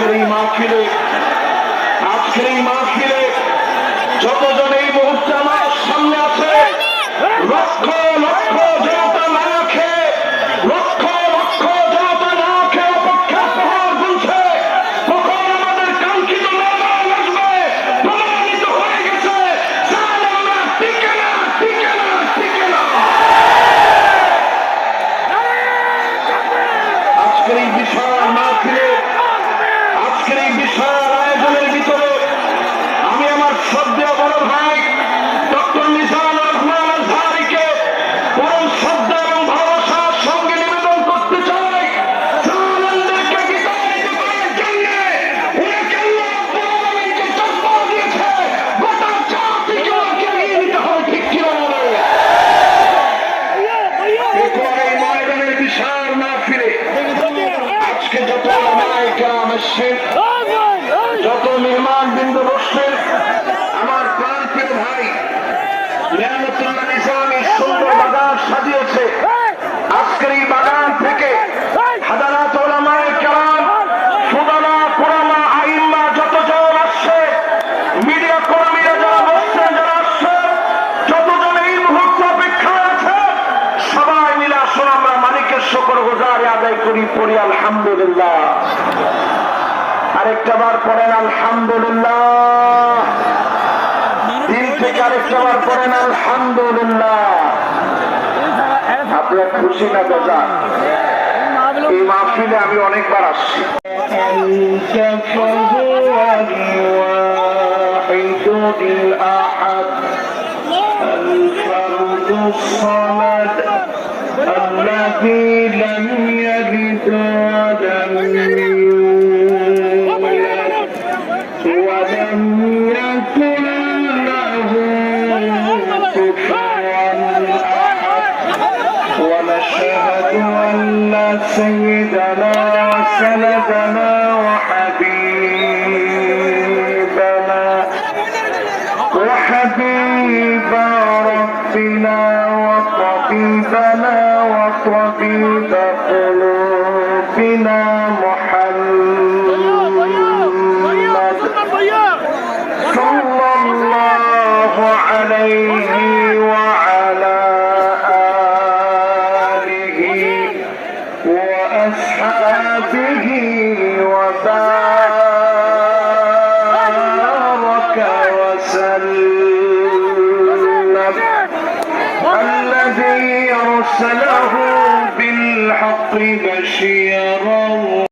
আজকের এই মাহফিলে যতজন এই মুহূর্তে আমার সামনে আছে, লক্ষ লক্ষ জনতা না খেয়ে, লক্ষ লক্ষ জনতা না খেয়ে অপেক্ষা প্রহর গুনছে কখন আমাদের কাঙ্ক্ষিত মেহমান আসবে। প্রমাণিত হয়ে গেছে টিকে না, টিকে না, টিকে না। আজকের এই বিশাল মাহফিলে, আজকের এই বিশাল আয়োজনের ভিতরে আমি আমার শ্রদ্ধেয় বড় ভাই ডক্টর মিজানুর রহমান আজহারীকে পরম শ্রদ্ধা এবং ভালোবাসার সঙ্গে নিবেদন করতে চাই। জালেমদেরকে বিতাড়িত করার জন্য ওনাকে আল্লাহ রাব্বুল আলামিনকে জন্ম দিয়েছে, গোটা জাতিকে ওনাকে এগিয়ে নিতে হয়, ঠিক কি বলে? এই ময়দানের বিশাল মাহফিলে আজকে যত ওলামায়ে কেরাম আসছেন, যত মেহমান বৃন্দ বসছেন, আমার প্রাণপ্রিয় ভাই নিয়ামতুল্লাহ নিজামী সুন্দর বাগান সাজিয়েছে। আজকের এই বাগান থেকে হাজারাত ওলামায়ে কেরাম, ফুদালা, কুরামা, আইম্মা যতজন আসছে, মিডিয়া কর্মীরা যারা বসছেন, যারা আসছে, যতজন এই মুহূর্তে অপেক্ষায় আছে, সবাই মিলে আসুন আমরা মালিকের শুকর গুজারি আদায় করি, পড়ি আলহামদুলিল্লাহ। আরেকটা বার পড়েন আলহামদুলিল্লাহ। দিন থেকে আরেকটা বার পড়েন আলহামদুলিল্লাহ। আপনার খুশি না বেজার? এই মাহফিলে আমি অনেকবার আসছি। الذي لم يلد ولم يولد ولم يكن له كفوا أحد ونشهد أن سيدنا وسندنا وحبيب ربنا وطبيبنا وطبيب قلوبنا محمد صلى الله عليه وعلى آله وأصحابه وبارك وسلم الذي أرسله بالحق بشيرا